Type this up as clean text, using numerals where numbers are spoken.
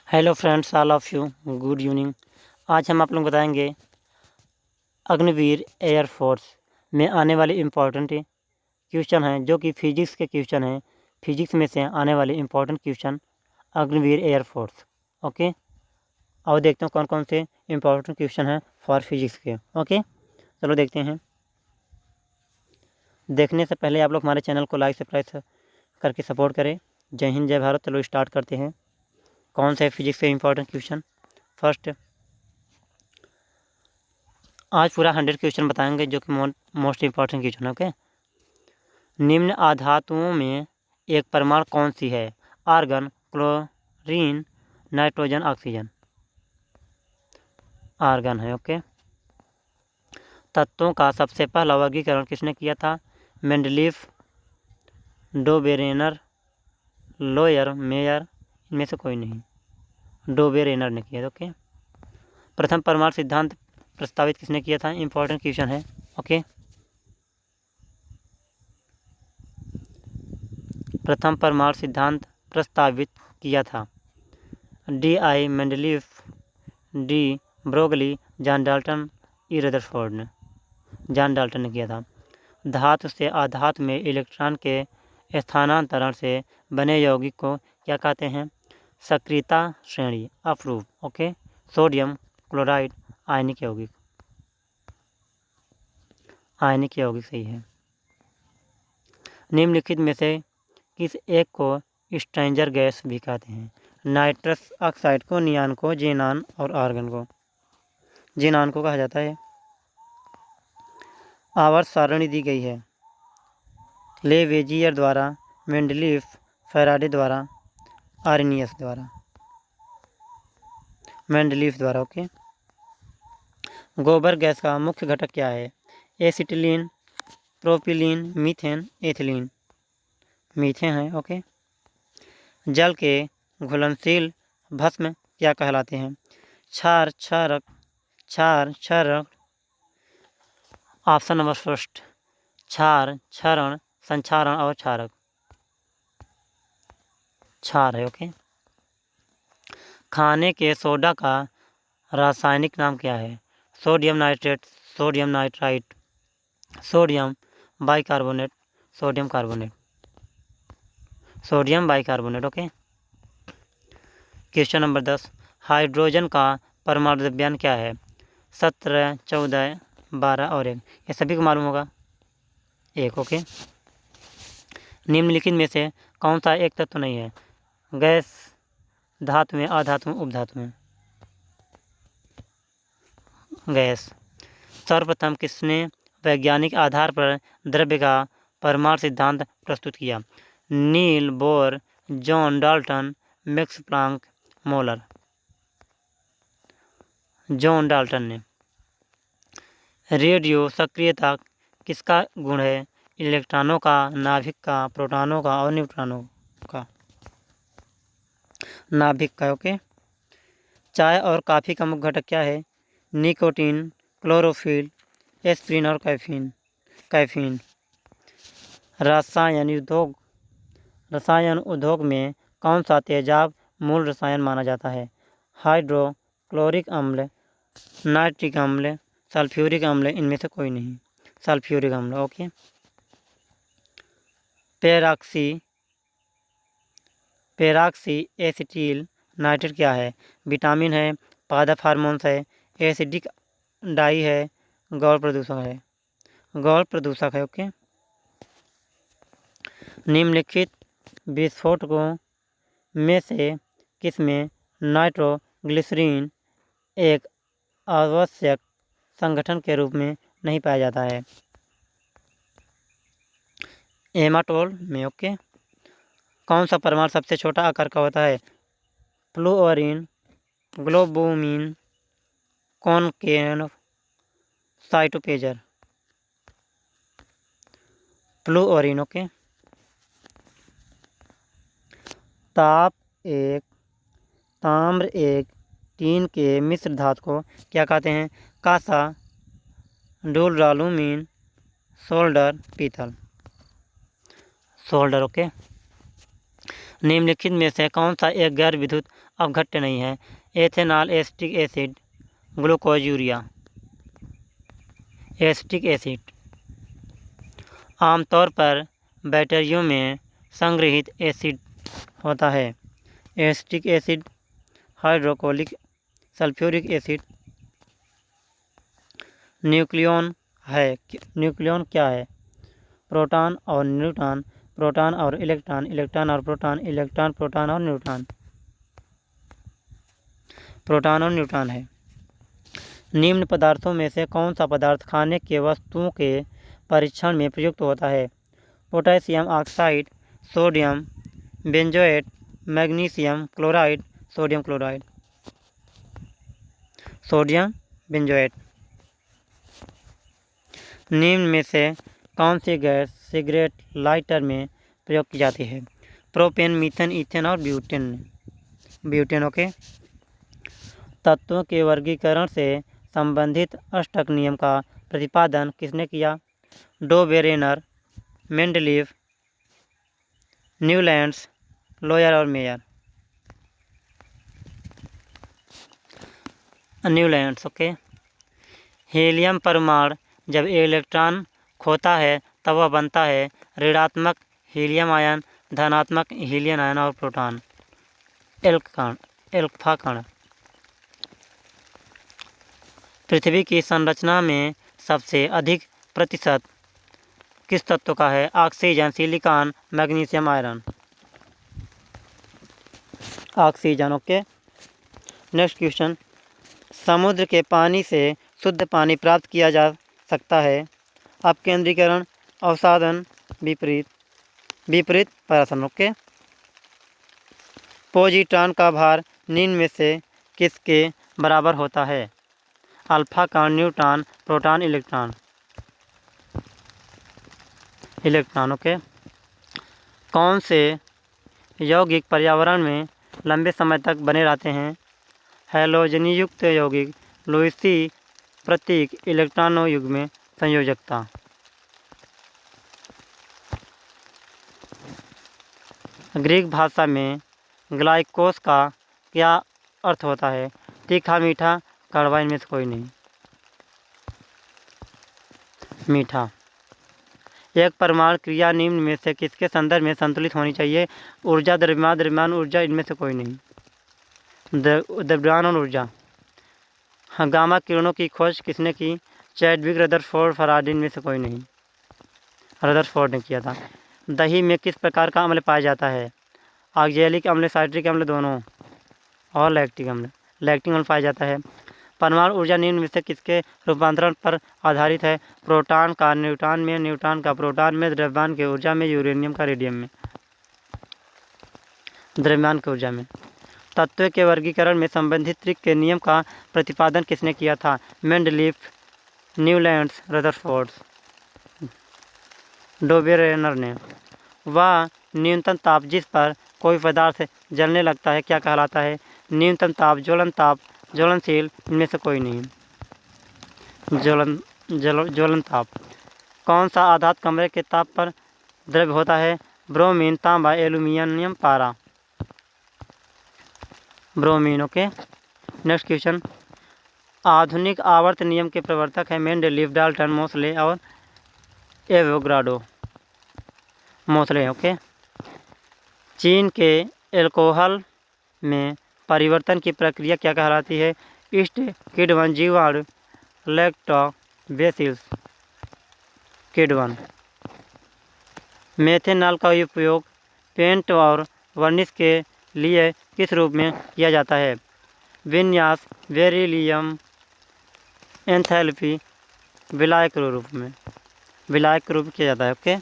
Hello friends, all of you good evening. आज हम आप लोग बताएंगे अग्निवीर एयरफोर्स में आने वाले इम्पोर्टेंट क्वेश्चन हैं, जो कि फिजिक्स के क्वेश्चन हैं। फिजिक्स में से आने वाले important question Agniveer air force. Okay, और देखते हैं कौन कौन से इम्पोर्टेंट क्वेश्चन हैं फॉर फिजिक्स के। ओके, चलो देखते हैं। देखने से पहले आप लोग हमारे चैनल को लाइक सब्सक्राइब करके सपोर्ट करें। जय हिंद, जय भारत। चलो स्टार्ट करते हैं। कौन से फिजिक्स के इम्पोर्टेंट क्वेश्चन? फर्स्ट, आज पूरा 100 क्वेश्चन बताएंगे, जो कि मोस्ट इम्पॉर्टेंट क्वेश्चन है। ओके, निम्न आधातुओं में एक परमाणु कौन सी है? Argon, chlorine, nitrogen, oxygen. Argon है। ओके, तत्वों का सबसे पहला वर्गीकरण किसने किया था? मेंडलीफ, डोबेरेनर, लोयर, मेयर। इनमें से कोई नहीं, डोबेरेनर ने किया। ओके, प्रथम परमाणु सिद्धांत प्रस्तावित किसने किया था? इंपॉर्टेंट क्वेश्चन है। ओके, प्रथम परमाणु सिद्धांत प्रस्तावित किया था D.I. Mendeleev, de Broglie, John Dalton, E Rutherford ने। जॉन डाल्टन ने किया था। धातु से अधातु में इलेक्ट्रॉन के स्थानांतरण से बने यौगिक को क्या कहते हैं? सक्रियता श्रेणी, अप्रूव। ओके, सोडियम क्लोराइड, आयनिक यौगिक। आयनिक यौगिक सही है। निम्नलिखित में से किस एक को स्ट्रेंजर गैस भी कहते हैं? नाइट्रस ऑक्साइड को, नियान को, जेनान और आर्गन को। जेनान को कहा जाता है। आवर्त सारणी दी गई है लेवेजियर द्वारा, मेंडलीफ, फैराडे द्वारा, आर्नियस द्वारा। मेंडलीफ द्वारा। ओके, गोबर गैस का मुख्य घटक क्या है? Acetylene, propylene, methane, ethylene. Methane है। ओके, जल के घुलनशील भस्म क्या कहलाते हैं? क्षार, क्षारक, क्षार, क्षरण। ऑप्शन नंबर फर्स्ट, क्षार, क्षरण, संक्षारण और क्षारक। क्षार है। ओके, खाने के सोडा का रासायनिक नाम क्या है? Sodium nitrate, sodium nitrite, sodium bicarbonate, sodium carbonate. Sodium bicarbonate. Okay, question number 10, hydrogen का परमाणु द्रव्यमान क्या है? 17, 14, 12 और 1। ये सभी को मालूम होगा। 1। ओके, निम्नलिखित में से कौन सा एक तत्व नहीं है? गैस, धातु में, अधातु में, उपधातु में। गैस। सर्वप्रथम किसने वैज्ञानिक आधार पर द्रव्य का परमाणु सिद्धांत प्रस्तुत किया? Niels Bohr, John Dalton, max Planck, molar. John Dalton ने। रेडियो सक्रियता किसका गुण है? इलेक्ट्रॉनों का, नाभिक का, प्रोटॉनों का और न्यूट्रॉनों का। नाभिक का। ओके, चाय और कॉफ़ी का मुख्य घटक क्या है? निकोटीन, क्लोरोफिल, एस्प्रिन और कैफीन। रसायन उद्योग में कौन सा तेजाब मूल रसायन माना जाता है? हाइड्रोक्लोरिक अम्ल, नाइट्रिक अम्ल, सल्फ्यूरिक अम्ल। इनमें से कोई नहीं, सल्फ्यूरिक अम्ल। ओके, पेरॉक्सी एसिटिल नाइट्रेट क्या है? विटामिन है, पादप हार्मोन्स है, एसिडिक डाई है, गौण प्रदूषक है। गौण प्रदूषक है। ओके, निम्नलिखित विस्फोटकों में से किसमें नाइट्रोग्लिसरीन एक आवश्यक संगठन के रूप में नहीं पाया जाता है? एमाटोल में। ओके, कौन सा परमाणु सबसे छोटा आकार का होता है? फ्लूओरीन, ग्लोबुमिन, कॉनकेव, साइटोपेजर। फ्लूओरीन। ओके, ताम्र एक टीन के मिश्र धातु को क्या कहते हैं? कांसा, डुलरालुमीन, सोल्डर, पीतल। सोल्डर। ओके, निम्नलिखित में से कौन सा एक गैर विद्युत अपघट्य नहीं है? Ethanol, acetic acid, glucose, urea. Acetic acid. आमतौर पर बैटरियों में संग्रहित एसिड होता है। Acetic acid, hydrochloric, sulphuric acid. Nucleon है। न्यूक्लियॉन क्या है? प्रोटॉन और न्यूट्रॉन, प्रोटॉन और इलेक्ट्रॉन, इलेक्ट्रॉन और प्रोटॉन, इलेक्ट्रॉन, प्रोटॉन और न्यूट्रॉन। प्रोटॉन और न्यूट्रॉन है। निम्न पदार्थों में से कौन सा पदार्थ खाने के वस्तुओं के परीक्षण में प्रयुक्त होता है? Potassium oxide, sodium benzoate, magnesium chloride, sodium chloride. Sodium benzoate. निम्न में से कौन सी गैस सिगरेट लाइटर में प्रयोग की जाती है? प्रोपेन, मीथेन, ईथेन और ब्यूटेन। ब्यूटेन। ओके। तत्वों के वर्गीकरण से संबंधित अष्टक नियम का प्रतिपादन किसने किया? डो बेरेनर, मेंडलीफ, न्यूलैंड्स, लोयर और मेयर। न्यूलैंड्स। ओके। हीलियम परमाणु जब इलेक्ट्रॉन खोता है तब वह बनता है ऋणात्मक हीलियम आयन, धनात्मक हीलियम आयन और प्रोटॉन। एल्फा कण। पृथ्वी की संरचना में सबसे अधिक प्रतिशत किस तत्व का है? Oxygen, silicon, magnesium, iron. Oxygen. Okay. Next question. समुद्र के पानी से शुद्ध पानी प्राप्त किया जा सकता है। अपकेंद्रीकरण, अवसादन, विपरीत परावर्तन। ओके। पोजिट्रॉन का भार निम्न में से किसके बराबर होता है? अल्फा कण, neutron, proton, electron. Electron. Okay. कौन से यौगिक पर्यावरण में लंबे समय तक बने रहते हैं? हैलोजनयुक्त यौगिक, लुईसी प्रतीक, इलेक्ट्रॉनों युग्म संयोजकता। ग्रीक भाषा में ग्लाइकोस का क्या अर्थ होता है? तीखा, मीठा, कड़वा, इनमें से कोई नहीं। मीठा। एक परमाणु क्रिया निम्न में से किसके संदर्भ में संतुलित होनी चाहिए? ऊर्जा, द्रव्यमान, द्रव्यमान, ऊर्जा, इनमें से कोई नहीं। द्रव्यमान और ऊर्जा। हाँ, गामा किरणों की खोज किसने की? चैडविक, रदरफोर्ड, फराडी, इनमें से कोई नहीं। रदरफोर्ड ने किया था। दही में किस प्रकार का अम्ल पाया जाता है? ऑक्जेलिक अम्ल, साइट्रिक अम्ल, दोनों, और लैक्टिक अम्ल। लैक्टिक अम्ल पाया जाता है। परमाणु ऊर्जा निम्न में से किसके रूपांतरण पर आधारित है? प्रोटॉन का न्यूट्रॉन में, न्यूट्रॉन का प्रोटॉन में, द्रव्यमान की ऊर्जा में, यूरेनियम का रेडियम में। द्रव्यमान की ऊर्जा में। तत्व के वर्गीकरण में संबंधित त्रिक के नियम का प्रतिपादन किसने किया था? मेंडलीफ, न्यूलैंड्स, रदरफोर्ड, डो बेरेनर ने। वह न्यूनतम ताप जिस पर कोई पदार्थ जलने लगता है क्या कहलाता है? न्यूनतम ताप, ज्वलन ताप, ज्वलनशील, इनमें से कोई नहीं। ज्वलन ताप। कौन सा आधात कमरे के ताप पर द्रव्य होता है? ब्रोमीन, तांबा, एल्यूमिनियम, पारा। ब्रोमीन। ओके। Next question. आधुनिक आवर्त नियम के प्रवर्तक हैं मेंडलीफ, डाल्टन, मोसले और एवोगाड्रो। मोसले। ओके। चीन के एल्कोहल में परिवर्तन की प्रक्रिया क्या कहलाती है? ईस्ट, किण्वन, जीवाणु, लैक्टोबैसिलस। किण्वन। मेथेनॉल का उपयोग पेंट और वर्निश के लिए किस रूप में किया जाता है? विन्यास, बेरिलियम, एंथैल्पी, विलायक रूप में। विलायक रूप किया जाता है। ओके।